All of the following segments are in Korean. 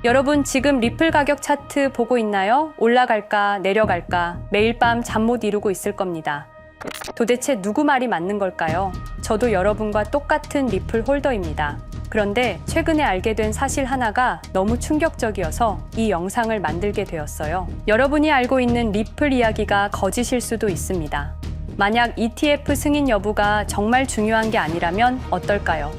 여러분 지금 리플 가격 차트 보고 있나요? 올라갈까 내려갈까 매일 밤 잠 못 이루고 있을 겁니다. 도대체 누구 말이 맞는 걸까요? 저도 여러분과 똑같은 리플 홀더입니다. 그런데 최근에 알게 된 사실 하나가 너무 충격적이어서 이 영상을 만들게 되었어요. 여러분이 알고 있는 리플 이야기가 거짓일 수도 있습니다. 만약 ETF 승인 여부가 정말 중요한 게 아니라면 어떨까요?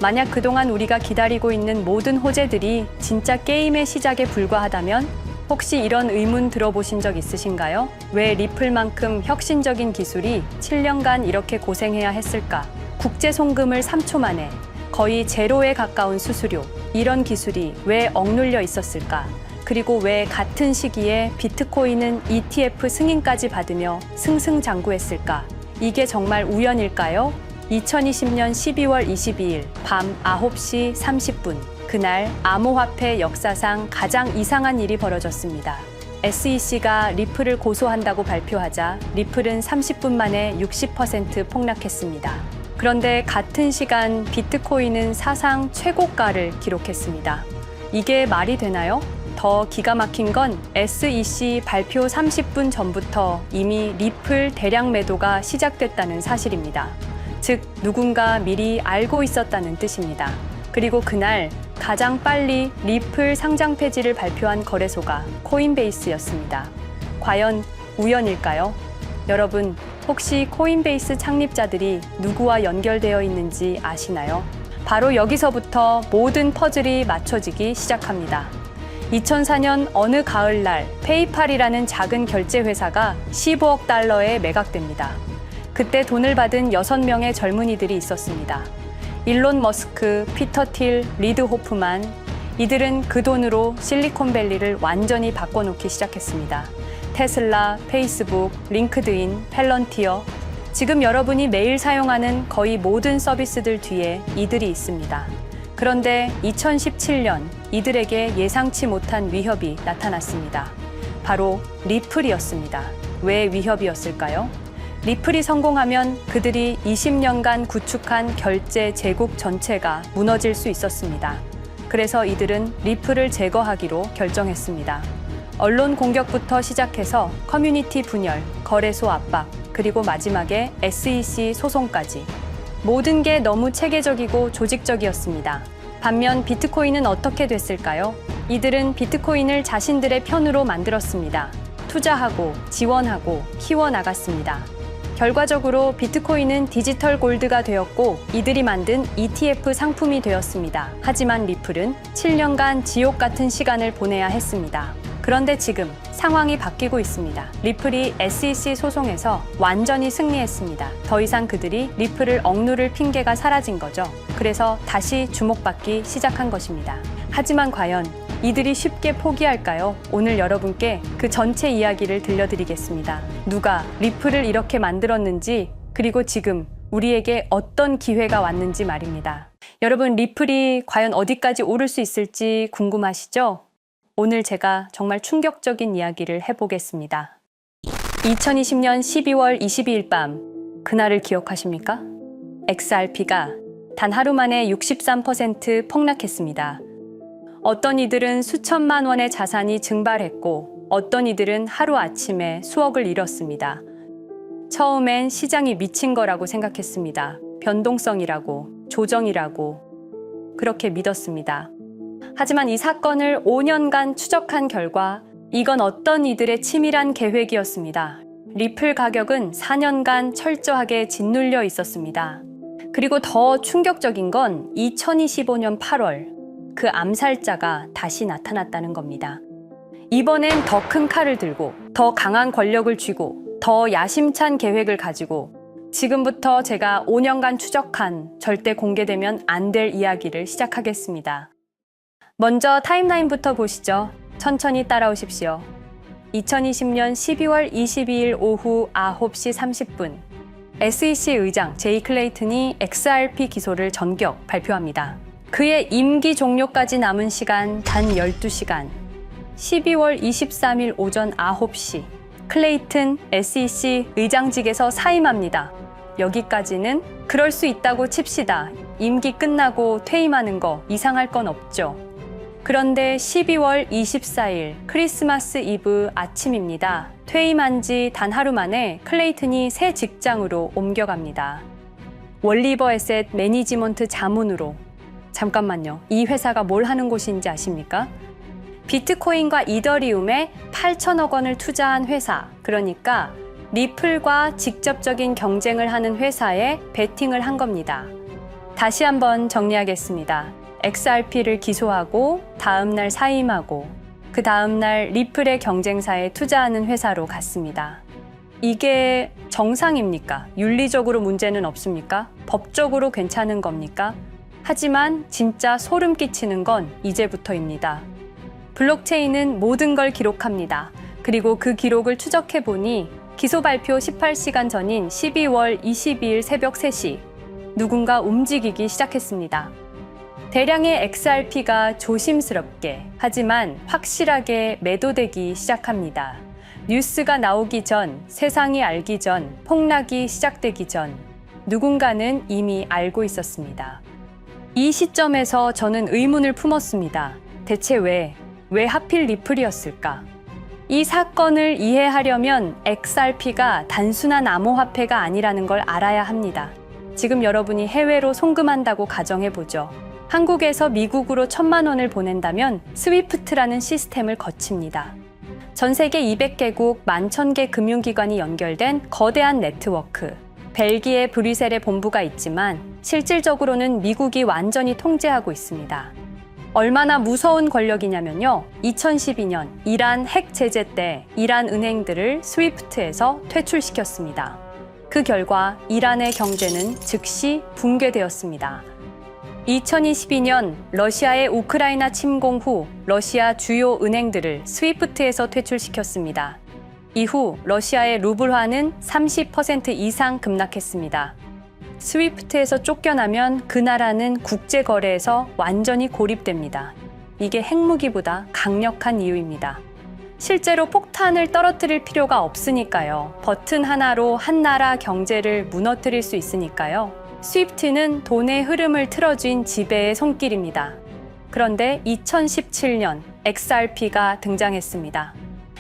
만약 그동안 우리가 기다리고 있는 모든 호재들이 진짜 게임의 시작에 불과하다면 혹시 이런 의문 들어보신 적 있으신가요? 왜 리플만큼 혁신적인 기술이 7년간 이렇게 고생해야 했을까? 국제 송금을 3초 만에 거의 제로에 가까운 수수료, 이런 기술이 왜 억눌려 있었을까? 그리고 왜 같은 시기에 비트코인은 ETF 승인까지 받으며 승승장구했을까? 이게 정말 우연일까요? 2020년 12월 22일 밤 9시 30분 그날 암호화폐 역사상 가장 이상한 일이 벌어졌습니다. SEC가 리플을 고소한다고 발표하자 리플은 30분 만에 60% 폭락했습니다. 그런데 같은 시간 비트코인은 사상 최고가를 기록했습니다. 이게 말이 되나요? 더 기가 막힌 건 SEC 발표 30분 전부터 이미 리플 대량 매도가 시작됐다는 사실입니다. 즉, 누군가 미리 알고 있었다는 뜻입니다. 그리고 그날 가장 빨리 리플 상장 폐지를 발표한 거래소가 코인베이스였습니다. 과연 우연일까요? 여러분, 혹시 코인베이스 창립자들이 누구와 연결되어 있는지 아시나요? 바로 여기서부터 모든 퍼즐이 맞춰지기 시작합니다. 2004년 어느 가을날 페이팔이라는 작은 결제 회사가 15억 달러에 매각됩니다. 그때 돈을 받은 6명의 젊은이들이 있었습니다. 일론 머스크, 피터 틸, 리드 호프만. 이들은 그 돈으로 실리콘밸리를 완전히 바꿔놓기 시작했습니다. 테슬라, 페이스북, 링크드인, 펠런티어. 지금 여러분이 매일 사용하는 거의 모든 서비스들 뒤에 이들이 있습니다. 그런데 2017년 이들에게 예상치 못한 위협이 나타났습니다. 바로 리플이었습니다. 왜 위협이었을까요? 리플이 성공하면 그들이 20년간 구축한 결제 제국 전체가 무너질 수 있었습니다. 그래서 이들은 리플을 제거하기로 결정했습니다. 언론 공격부터 시작해서 커뮤니티 분열, 거래소 압박, 그리고 마지막에 SEC 소송까지. 모든 게 너무 체계적이고 조직적이었습니다. 반면 비트코인은 어떻게 됐을까요? 이들은 비트코인을 자신들의 편으로 만들었습니다. 투자하고 지원하고 키워나갔습니다. 결과적으로 비트코인은 디지털 골드가 되었고 이들이 만든 ETF 상품이 되었습니다. 하지만 리플은 7년간 지옥 같은 시간을 보내야 했습니다. 그런데 지금 상황이 바뀌고 있습니다. 리플이 SEC 소송에서 완전히 승리했습니다. 더 이상 그들이 리플을 억누를 핑계가 사라진 거죠. 그래서 다시 주목받기 시작한 것입니다. 하지만 과연 이들이 쉽게 포기할까요? 오늘 여러분께 그 전체 이야기를 들려드리겠습니다. 누가 리플을 이렇게 만들었는지, 그리고 지금 우리에게 어떤 기회가 왔는지 말입니다. 여러분, 리플이 과연 어디까지 오를 수 있을지 궁금하시죠? 오늘 제가 정말 충격적인 이야기를 해보겠습니다. 2020년 12월 22일 밤, 그날을 기억하십니까? XRP가 단 하루 만에 63% 폭락했습니다. 어떤 이들은 수천만 원의 자산이 증발했고 어떤 이들은 하루아침에 수억을 잃었습니다. 처음엔 시장이 미친 거라고 생각했습니다. 변동성이라고, 조정이라고 그렇게 믿었습니다. 하지만 이 사건을 5년간 추적한 결과 이건 어떤 이들의 치밀한 계획이었습니다. 리플 가격은 4년간 철저하게 짓눌려 있었습니다. 그리고 더 충격적인 건 2025년 8월 그 암살자가 다시 나타났다는 겁니다. 이번엔 더 큰 칼을 들고 더 강한 권력을 쥐고 더 야심찬 계획을 가지고 지금부터 제가 5년간 추적한 절대 공개되면 안 될 이야기를 시작하겠습니다. 먼저 타임라인부터 보시죠. 천천히 따라오십시오. 2020년 12월 22일 오후 9시 30분 SEC 의장 제이 클레이튼이 XRP 기소를 전격 발표합니다. 그의 임기 종료까지 남은 시간 단 12시간. 12월 23일 오전 9시 클레이튼 SEC 의장직에서 사임합니다. 여기까지는 그럴 수 있다고 칩시다. 임기 끝나고 퇴임하는 거 이상할 건 없죠. 그런데 12월 24일 크리스마스 이브 아침입니다. 퇴임한 지 단 하루 만에 클레이튼이 새 직장으로 옮겨갑니다. 월리버 에셋 매니지먼트 자문으로. 잠깐만요. 이 회사가 뭘 하는 곳인지 아십니까? 비트코인과 이더리움에 8천억 원을 투자한 회사, 그러니까 리플과 직접적인 경쟁을 하는 회사에 베팅을 한 겁니다. 다시 한번 정리하겠습니다. XRP를 기소하고 다음날 사임하고 그 다음날 리플의 경쟁사에 투자하는 회사로 갔습니다. 이게 정상입니까? 윤리적으로 문제는 없습니까? 법적으로 괜찮은 겁니까? 하지만 진짜 소름 끼치는 건 이제부터입니다. 블록체인은 모든 걸 기록합니다. 그리고 그 기록을 추적해 보니 기소 발표 18시간 전인 12월 22일 새벽 3시 누군가 움직이기 시작했습니다. 대량의 XRP가 조심스럽게 하지만 확실하게 매도되기 시작합니다. 뉴스가 나오기 전, 세상이 알기 전, 폭락이 시작되기 전 누군가는 이미 알고 있었습니다. 이 시점에서 저는 의문을 품었습니다. 대체 왜 하필 리플이었을까? 이 사건을 이해하려면 XRP가 단순한 암호화폐가 아니라는 걸 알아야 합니다. 지금 여러분이 해외로 송금한다고 가정해보죠. 한국에서 미국으로 1,000만 원을 보낸다면 스위프트라는 시스템을 거칩니다. 전 세계 200개국 11,000개 금융기관이 연결된 거대한 네트워크. 벨기에 브뤼셀에 본부가 있지만 실질적으로는 미국이 완전히 통제하고 있습니다. 얼마나 무서운 권력이냐면요. 2012년 이란 핵 제재 때 이란 은행들을 스위프트에서 퇴출시켰습니다. 그 결과 이란의 경제는 즉시 붕괴되었습니다. 2022년 러시아의 우크라이나 침공 후 러시아 주요 은행들을 스위프트에서 퇴출시켰습니다. 이후 러시아의 루블화는 30% 이상 급락했습니다. 스위프트에서 쫓겨나면 그 나라는 국제거래에서 완전히 고립됩니다. 이게 핵무기보다 강력한 이유입니다. 실제로 폭탄을 떨어뜨릴 필요가 없으니까요. 버튼 하나로 한 나라 경제를 무너뜨릴 수 있으니까요. 스위프트는 돈의 흐름을 틀어쥔 지배의 손길입니다. 그런데 2017년 XRP가 등장했습니다.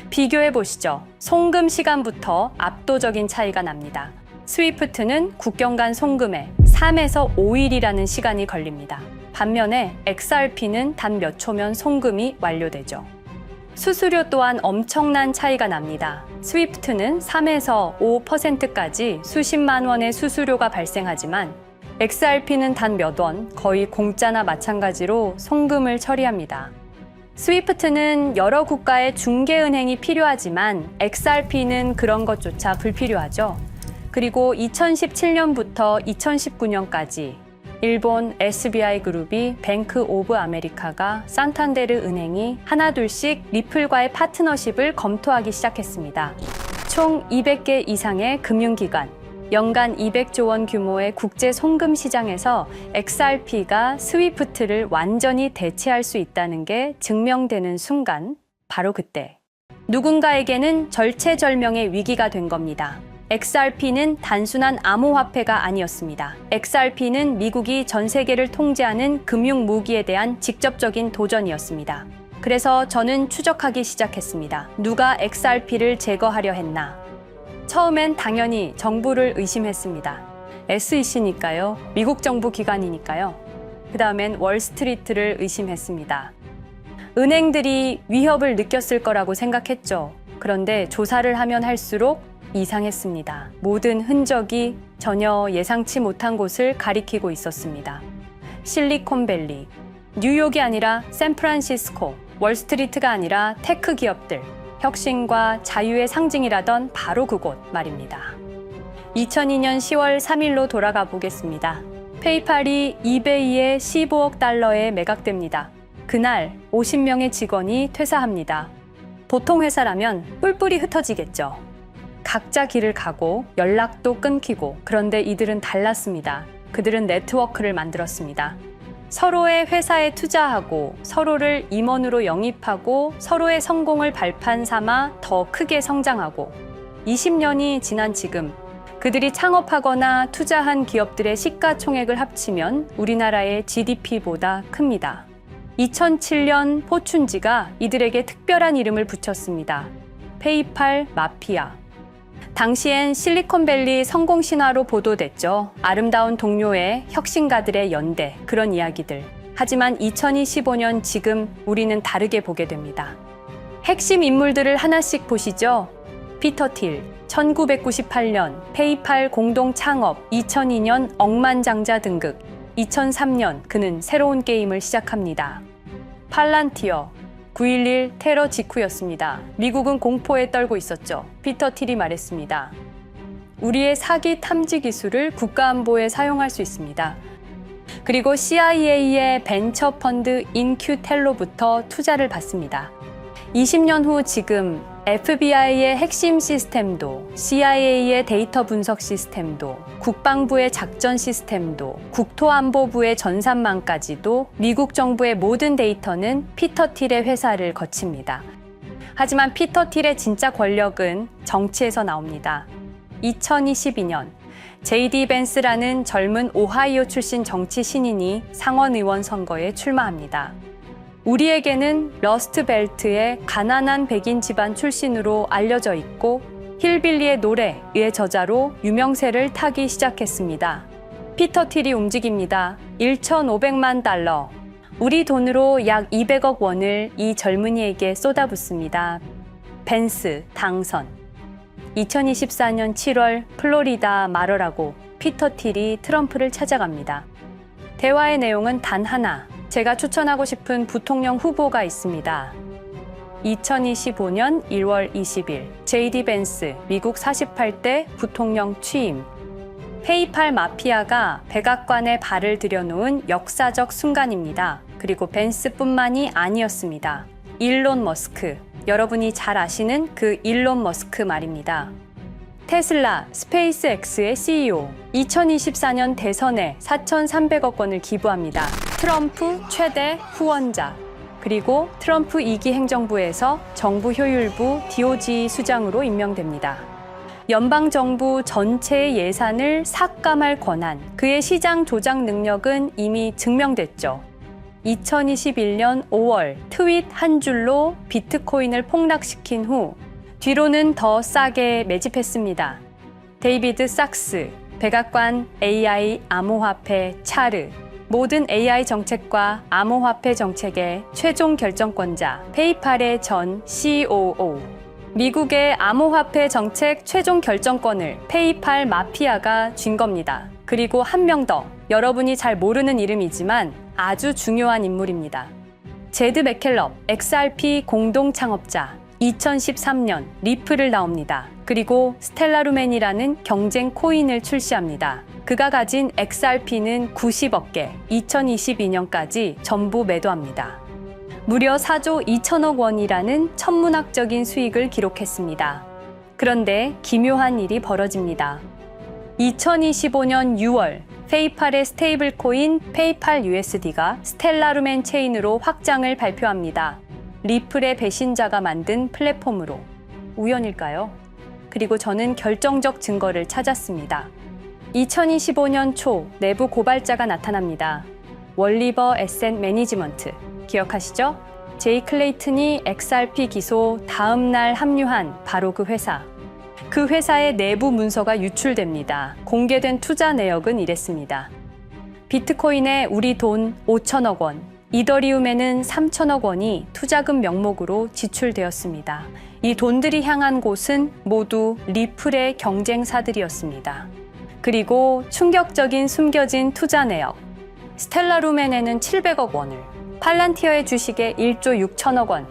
비교해 보시죠. 송금 시간부터 압도적인 차이가 납니다. 스위프트는 국경 간 송금에 3에서 5일이라는 시간이 걸립니다. 반면에 XRP는 단 몇 초면 송금이 완료되죠. 수수료 또한 엄청난 차이가 납니다. 스위프트는 3에서 5%까지 수십만 원의 수수료가 발생하지만 XRP는 단 몇 원, 거의 공짜나 마찬가지로 송금을 처리합니다. 스위프트는 여러 국가의 중개은행이 필요하지만 XRP는 그런 것조차 불필요하죠. 그리고 2017년부터 2019년까지 일본 SBI 그룹이 뱅크 오브 아메리카가 산탄데르 은행이 하나둘씩 리플과의 파트너십을 검토하기 시작했습니다. 총 200개 이상의 금융기관, 연간 200조 원 규모의 국제 송금 시장에서 XRP가 스위프트를 완전히 대체할 수 있다는 게 증명되는 순간, 바로 그때 누군가에게는 절체절명의 위기가 된 겁니다. XRP는 단순한 암호화폐가 아니었습니다. XRP는 미국이 전 세계를 통제하는 금융 무기에 대한 직접적인 도전이었습니다. 그래서 저는 추적하기 시작했습니다. 누가 XRP를 제거하려 했나? 처음엔 당연히 정부를 의심했습니다. SEC니까요. 미국 정부 기관이니까요. 그 다음엔 월스트리트를 의심했습니다. 은행들이 위협을 느꼈을 거라고 생각했죠. 그런데 조사를 하면 할수록 이상했습니다. 모든 흔적이 전혀 예상치 못한 곳을 가리키고 있었습니다. 실리콘밸리, 뉴욕이 아니라 샌프란시스코, 월스트리트가 아니라 테크 기업들, 혁신과 자유의 상징이라던 바로 그곳 말입니다. 2002년 10월 3일로 돌아가 보겠습니다. 페이팔이 이베이에 15억 달러에 매각됩니다. 그날 50명의 직원이 퇴사합니다. 보통 회사라면 뿔뿔이 흩어지겠죠. 각자 길을 가고 연락도 끊기고, 그런데 이들은 달랐습니다. 그들은 네트워크를 만들었습니다. 서로의 회사에 투자하고 서로를 임원으로 영입하고 서로의 성공을 발판 삼아 더 크게 성장하고 20년이 지난 지금 그들이 창업하거나 투자한 기업들의 시가총액을 합치면 우리나라의 GDP보다 큽니다. 2007년 포춘지가 이들에게 특별한 이름을 붙였습니다. 페이팔 마피아. 당시엔 실리콘밸리 성공 신화로 보도됐죠. 아름다운 동료의 혁신가들의 연대, 그런 이야기들. 하지만 2025년 지금 우리는 다르게 보게 됩니다. 핵심 인물들을 하나씩 보시죠. 피터 틸, 1998년 페이팔 공동 창업, 2002년 억만장자 등극, 2003년 그는 새로운 게임을 시작합니다. 팔란티어, 9.11 테러 직후였습니다. 미국은 공포에 떨고 있었죠. 피터 틸이 말했습니다. 우리의 사기 탐지 기술을 국가안보에 사용할 수 있습니다. 그리고 CIA의 벤처 펀드 인큐텔로부터 투자를 받습니다. 20년 후 지금 FBI의 핵심 시스템도, CIA의 데이터 분석 시스템도, 국방부의 작전 시스템도, 국토안보부의 전산망까지도 미국 정부의 모든 데이터는 피터 틸의 회사를 거칩니다. 하지만 피터 틸의 진짜 권력은 정치에서 나옵니다. 2022년 JD 벤스라는 젊은 오하이오 출신 정치 신인이 상원의원 선거에 출마합니다. 우리에게는 러스트벨트의 가난한 백인 집안 출신으로 알려져 있고 힐빌리의 노래의 저자로 유명세를 타기 시작했습니다. 피터 틸이 움직입니다. 1,500만 달러, 우리 돈으로 약 200억 원을 이 젊은이에게 쏟아붓습니다. 벤스 당선. 2024년 7월 플로리다 마러라고 피터 틸이 트럼프를 찾아갑니다. 대화의 내용은 단 하나. 제가 추천하고 싶은 부통령 후보가 있습니다. 2025년 1월 20일 JD 벤스 미국 48대 부통령 취임. 페이팔 마피아가 백악관에 발을 들여놓은 역사적 순간입니다. 그리고 벤스뿐만이 아니었습니다. 일론 머스크, 여러분이 잘 아시는 그 일론 머스크 말입니다. 테슬라, 스페이스X의 CEO, 2024년 대선에 4,300억 원을 기부합니다. 트럼프 최대 후원자, 그리고 트럼프 2기 행정부에서 정부 효율부 DOJ 수장으로 임명됩니다. 연방정부 전체의 예산을 삭감할 권한, 그의 시장 조작 능력은 이미 증명됐죠. 2021년 5월 트윗 한 줄로 비트코인을 폭락시킨 후 뒤로는 더 싸게 매집했습니다. 데이비드 sak스, 백악관 AI 암호화폐 차르, 모든 AI 정책과 암호화폐 정책의 최종 결정권자, 페이팔의 전 COO. 미국의 암호화폐 정책 최종 결정권을 페이팔 마피아가 쥔 겁니다. 그리고 한 명 더, 여러분이 잘 모르는 이름이지만 아주 중요한 인물입니다. 제드 맥켈럽, XRP 공동 창업자, 2013년 리플을 나옵니다. 그리고 스텔라루멘이라는 경쟁 코인을 출시합니다. 그가 가진 XRP는 90억 개, 2022년까지 전부 매도합니다. 무려 4조 2천억 원이라는 천문학적인 수익을 기록했습니다. 그런데 기묘한 일이 벌어집니다. 2025년 6월 페이팔의 스테이블 코인 페이팔 USD가 스텔라루멘 체인으로 확장을 발표합니다. 리플의 배신자가 만든 플랫폼으로. 우연일까요? 그리고 저는 결정적 증거를 찾았습니다. 2025년 초 내부 고발자가 나타납니다. 월리버 에셋 매니지먼트. 기억하시죠? 제이 클레이튼이 XRP 기소 다음 날 합류한 바로 그 회사. 그 회사의 내부 문서가 유출됩니다. 공개된 투자 내역은 이랬습니다. 비트코인에 우리 돈 5천억 원, 이더리움에는 3천억 원이 투자금 명목으로 지출되었습니다. 이 돈들이 향한 곳은 모두 리플의 경쟁사들이었습니다. 그리고 충격적인 숨겨진 투자 내역. 스텔라루멘에는 700억 원을, 팔란티어의 주식에 1조 6천억 원,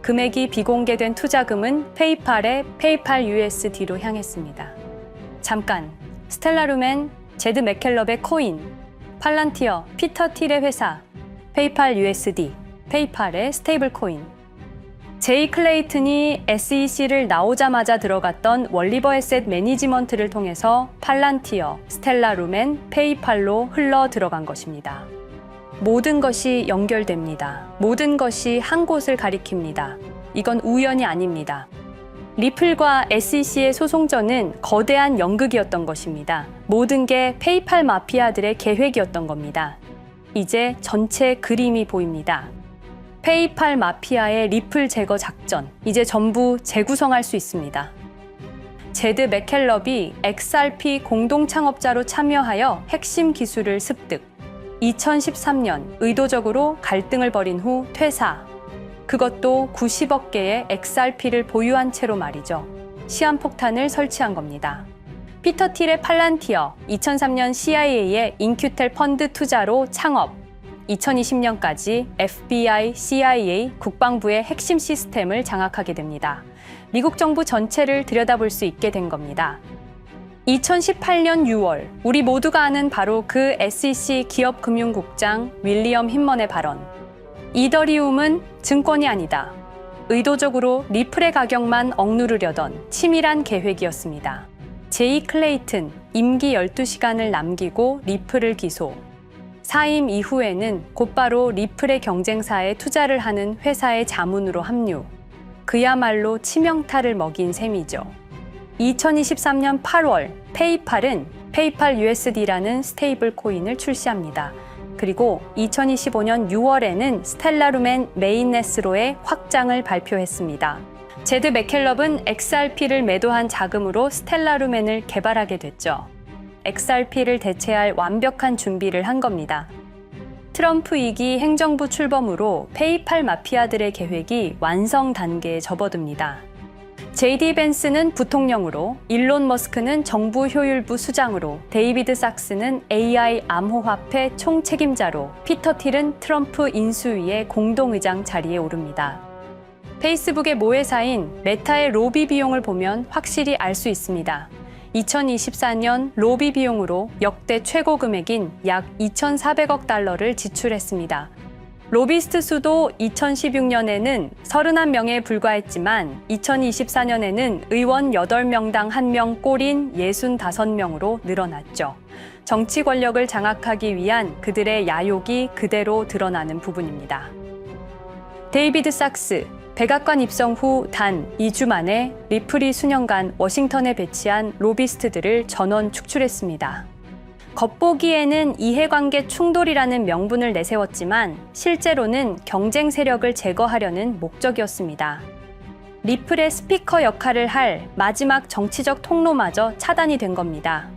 금액이 비공개된 투자금은 페이팔의 페이팔 USD로 향했습니다. 잠깐, 스텔라루멘, 제드 맥켈럽의 코인, 팔란티어, 피터 틸의 회사, 페이팔 USD, 페이팔의 스테이블 코인. 제이 클레이튼이 SEC를 나오자마자 들어갔던 월리버 에셋 매니지먼트를 통해서 팔란티어, 스텔라루멘, 페이팔로 흘러 들어간 것입니다. 모든 것이 연결됩니다. 모든 것이 한 곳을 가리킵니다. 이건 우연이 아닙니다. 리플과 SEC의 소송전은 거대한 연극이었던 것입니다. 모든 게 페이팔 마피아들의 계획이었던 겁니다. 이제 전체 그림이 보입니다. 페이팔 마피아의 리플 제거 작전, 이제 전부 재구성할 수 있습니다. 제드 맥켈럽이 XRP 공동 창업자로 참여하여 핵심 기술을 습득. 2013년 의도적으로 갈등을 벌인 후 퇴사. 그것도 90억 개의 XRP를 보유한 채로 말이죠. 시한폭탄을 설치한 겁니다. 피터 틸의 팔란티어, 2003년 CIA의 인큐텔 펀드 투자로 창업. 2020년까지 FBI, CIA, 국방부의 핵심 시스템을 장악하게 됩니다. 미국 정부 전체를 들여다볼 수 있게 된 겁니다. 2018년 6월, 우리 모두가 아는 바로 그 SEC 기업금융국장 윌리엄 힌먼의 발언. 이더리움은 증권이 아니다. 의도적으로 리플의 가격만 억누르려던 치밀한 계획이었습니다. 제이 클레이튼, 임기 12시간을 남기고 리플을 기소. 사임 이후에는 곧바로 리플의 경쟁사에 투자를 하는 회사의 자문으로 합류. 그야말로 치명타를 먹인 셈이죠. 2023년 8월, 페이팔은 페이팔 USD라는 스테이블 코인을 출시합니다. 그리고 2025년 6월에는 스텔라루멘 메인넷으로의 확장을 발표했습니다. 제드 맥켈럽은 XRP를 매도한 자금으로 스텔라루멘을 개발하게 됐죠. XRP를 대체할 완벽한 준비를 한 겁니다. 트럼프 2기 행정부 출범으로 페이팔 마피아들의 계획이 완성 단계에 접어듭니다. JD 벤스는 부통령으로, 일론 머스크는 정부 효율부 수장으로, 데이비드 sak스는 AI 암호화폐 총책임자로, 피터 틸은 트럼프 인수위의 공동의장 자리에 오릅니다. 페이스북의 모회사인 메타의 로비 비용을 보면 확실히 알 수 있습니다. 2024년 로비 비용으로 역대 최고 금액인 약 2,400억 달러를 지출했습니다. 로비스트 수도 2016년에는 31명에 불과했지만 2024년에는 의원 8명당 1명 꼴인 65명으로 늘어났죠. 정치 권력을 장악하기 위한 그들의 야욕이 그대로 드러나는 부분입니다. 데이비드 sak스, 백악관 입성 후 단 2주 만에 리플이 수년간 워싱턴에 배치한 로비스트들을 전원 축출했습니다. 겉보기에는 이해관계 충돌이라는 명분을 내세웠지만 실제로는 경쟁 세력을 제거하려는 목적이었습니다. 리플의 스피커 역할을 할 마지막 정치적 통로마저 차단이 된 겁니다.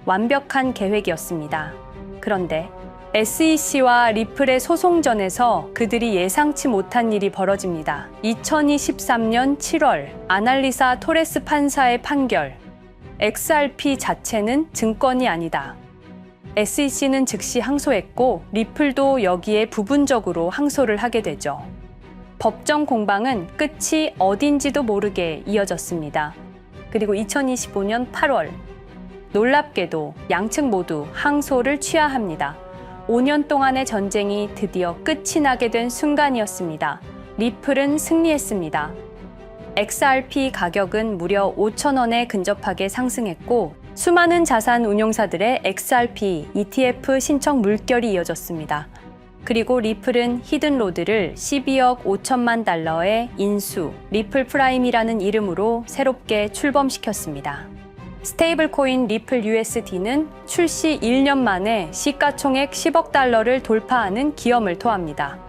완벽한 계획이었습니다. 그런데 SEC와 리플의 소송전에서 그들이 예상치 못한 일이 벌어집니다. 2023년 7월 아날리사 토레스 판사의 판결. XRP 자체는 증권이 아니다. SEC는 즉시 항소했고 리플도 여기에 부분적으로 항소를 하게 되죠. 법정 공방은 끝이 어딘지도 모르게 이어졌습니다. 그리고 2025년 8월 놀랍게도 양측 모두 항소를 취하합니다. 5년 동안의 전쟁이 드디어 끝이 나게 된 순간이었습니다. 리플은 승리했습니다. XRP 가격은 무려 5,000원에 근접하게 상승했고 수많은 자산 운용사들의 XRP, ETF 신청 물결이 이어졌습니다. 그리고 리플은 히든로드를 12억 5천만 달러의 인수, 리플 프라임이라는 이름으로 새롭게 출범시켰습니다. 스테이블 코인 리플 USD는 출시 1년 만에 시가총액 10억 달러를 돌파하는 기염을 토합니다.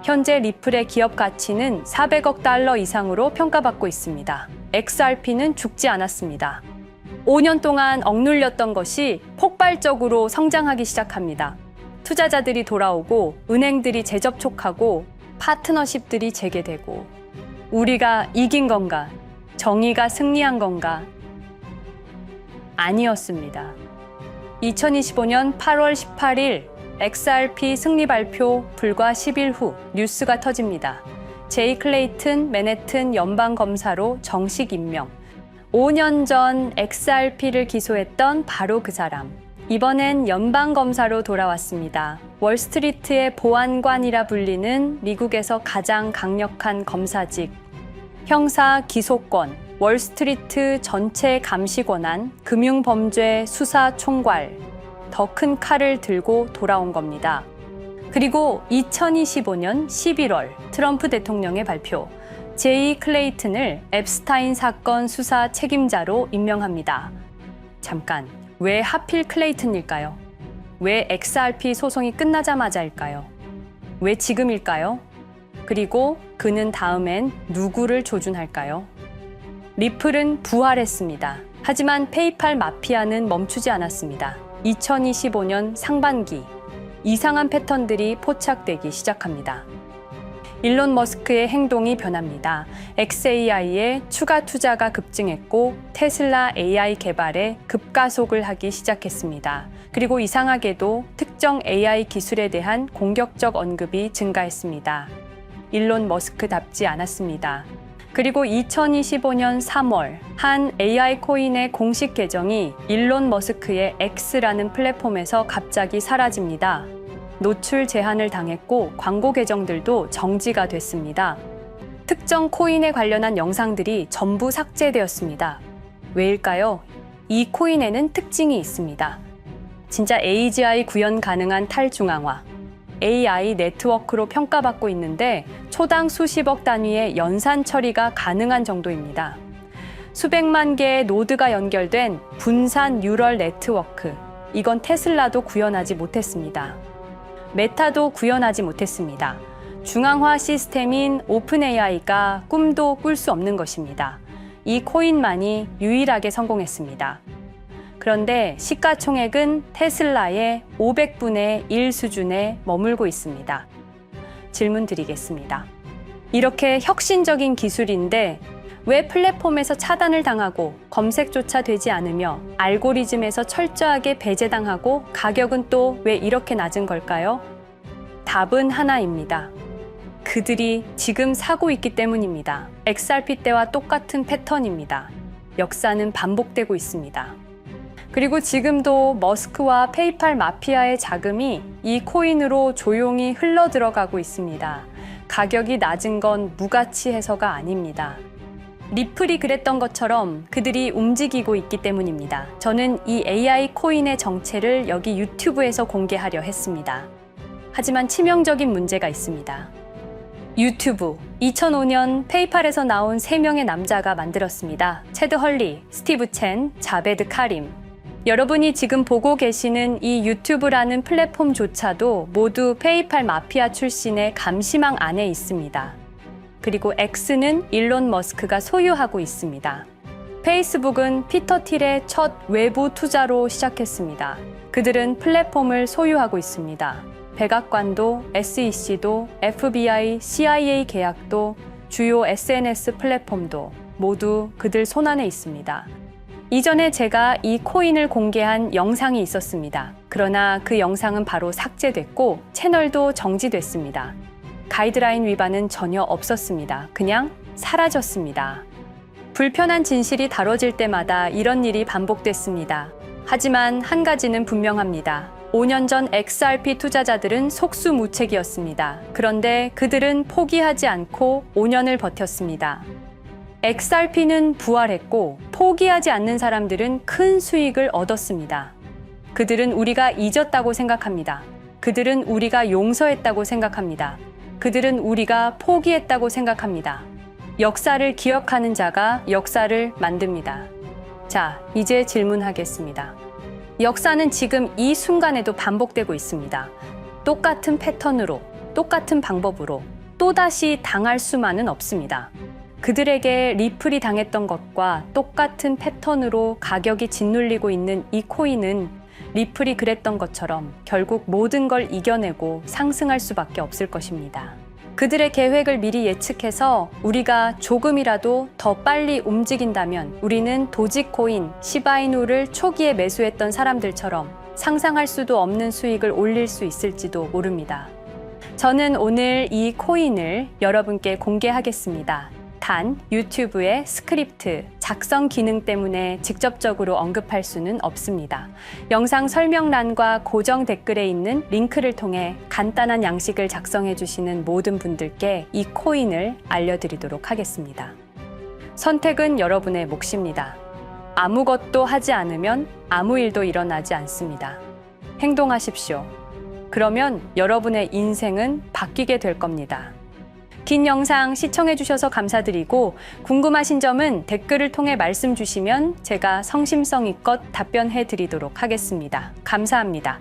현재 리플의 기업 가치는 400억 달러 이상으로 평가받고 있습니다. XRP는 죽지 않았습니다. 5년 동안 억눌렸던 것이 폭발적으로 성장하기 시작합니다. 투자자들이 돌아오고 은행들이 재접촉하고 파트너십들이 재개되고 우리가 이긴 건가? 정의가 승리한 건가? 아니었습니다. 2025년 8월 18일 XRP 승리 발표 불과 10일 후 뉴스가 터집니다. 제이 클레이튼 맨해튼 연방검사로 정식 임명. 5년 전 XRP를 기소했던 바로 그 사람. 이번엔 연방검사로 돌아왔습니다. 월스트리트의 보안관이라 불리는 미국에서 가장 강력한 검사직. 형사 기소권, 월스트리트 전체 감시 권한, 금융범죄 수사 총괄. 더 큰 칼을 들고 돌아온 겁니다. 그리고 2025년 11월 트럼프 대통령의 발표. 제이 클레이튼을 앱스타인 사건 수사 책임자로 임명합니다. 잠깐, 왜 하필 클레이튼일까요? 왜 XRP 소송이 끝나자마자일까요? 왜 지금일까요? 그리고 그는 다음엔 누구를 조준할까요? 리플은 부활했습니다. 하지만 페이팔 마피아는 멈추지 않았습니다. 2025년 상반기, 이상한 패턴들이 포착되기 시작합니다. 일론 머스크의 행동이 변합니다. xAI에 추가 투자가 급증했고 테슬라 AI 개발에 급가속을 하기 시작했습니다. 그리고 이상하게도 특정 AI 기술에 대한 공격적 언급이 증가했습니다. 일론 머스크답지 않았습니다. 그리고 2025년 3월 한 AI 코인의 공식 계정이 일론 머스크의 X라는 플랫폼에서 갑자기 사라집니다. 노출 제한을 당했고 광고 계정들도 정지가 됐습니다. 특정 코인에 관련한 영상들이 전부 삭제되었습니다. 왜일까요? 이 코인에는 특징이 있습니다. 진짜 AGI 구현 가능한 탈중앙화, AI 네트워크로 평가받고 있는데 초당 수십억 단위의 연산 처리가 가능한 정도입니다. 수백만 개의 노드가 연결된 분산 뉴럴 네트워크, 이건 테슬라도 구현하지 못했습니다. 메타도 구현하지 못했습니다. 중앙화 시스템인 오픈AI가 꿈도 꿀 수 없는 것입니다. 이 코인만이 유일하게 성공했습니다. 그런데 시가총액은 테슬라의 500분의 1 수준에 머물고 있습니다. 질문 드리겠습니다. 이렇게 혁신적인 기술인데 왜 플랫폼에서 차단을 당하고 검색조차 되지 않으며 알고리즘에서 철저하게 배제당하고 가격은 또 왜 이렇게 낮은 걸까요? 답은 하나입니다. 그들이 지금 사고 있기 때문입니다. XRP 때와 똑같은 패턴입니다. 역사는 반복되고 있습니다. 그리고 지금도 머스크와 페이팔 마피아의 자금이 이 코인으로 조용히 흘러 들어가고 있습니다. 가격이 낮은 건 무가치해서가 아닙니다. 리플이 그랬던 것처럼 그들이 움직이고 있기 때문입니다. 저는 이 AI 코인의 정체를 여기 유튜브에서 공개하려 했습니다. 하지만 치명적인 문제가 있습니다. 유튜브, 2005년 페이팔에서 나온 3명의 남자가 만들었습니다. 체드 헐리, 스티브 첸, 자베드 카림. 여러분이 지금 보고 계시는 이 유튜브라는 플랫폼조차도 모두 페이팔 마피아 출신의 감시망 안에 있습니다. 그리고 X는 일론 머스크가 소유하고 있습니다. 페이스북은 피터 틸의 첫 외부 투자로 시작했습니다. 그들은 플랫폼을 소유하고 있습니다. 백악관도, SEC도, FBI, CIA 계약도, 주요 SNS 플랫폼도 모두 그들 손안에 있습니다. 이전에 제가 이 코인을 공개한 영상이 있었습니다. 그러나 그 영상은 바로 삭제됐고 채널도 정지됐습니다. 가이드라인 위반은 전혀 없었습니다. 그냥 사라졌습니다. 불편한 진실이 다뤄질 때마다 이런 일이 반복됐습니다. 하지만 한 가지는 분명합니다. 5년 전 XRP 투자자들은 속수무책이었습니다. 그런데 그들은 포기하지 않고 5년을 버텼습니다. XRP는 부활했고 포기하지 않는 사람들은 큰 수익을 얻었습니다. 그들은 우리가 잊었다고 생각합니다. 그들은 우리가 용서했다고 생각합니다. 그들은 우리가 포기했다고 생각합니다. 역사를 기억하는 자가 역사를 만듭니다. 자, 이제 질문하겠습니다. 역사는 지금 이 순간에도 반복되고 있습니다. 똑같은 패턴으로, 똑같은 방법으로 또다시 당할 수만은 없습니다. 그들에게 리플이 당했던 것과 똑같은 패턴으로 가격이 짓눌리고 있는 이 코인은 리플이 그랬던 것처럼 결국 모든 걸 이겨내고 상승할 수밖에 없을 것입니다. 그들의 계획을 미리 예측해서 우리가 조금이라도 더 빨리 움직인다면 우리는 도지코인, 시바이누를 초기에 매수했던 사람들처럼 상상할 수도 없는 수익을 올릴 수 있을지도 모릅니다. 저는 오늘 이 코인을 여러분께 공개하겠습니다. 단 유튜브의 스크립트, 작성 기능 때문에 직접적으로 언급할 수는 없습니다. 영상 설명란과 고정 댓글에 있는 링크를 통해 간단한 양식을 작성해 주시는 모든 분들께 이 코인을 알려드리도록 하겠습니다. 선택은 여러분의 몫입니다. 아무것도 하지 않으면 아무 일도 일어나지 않습니다. 행동하십시오. 그러면 여러분의 인생은 바뀌게 될 겁니다. 긴 영상 시청해 주셔서 감사드리고 궁금하신 점은 댓글을 통해 말씀 주시면 제가 성심성의껏 답변해 드리도록 하겠습니다. 감사합니다.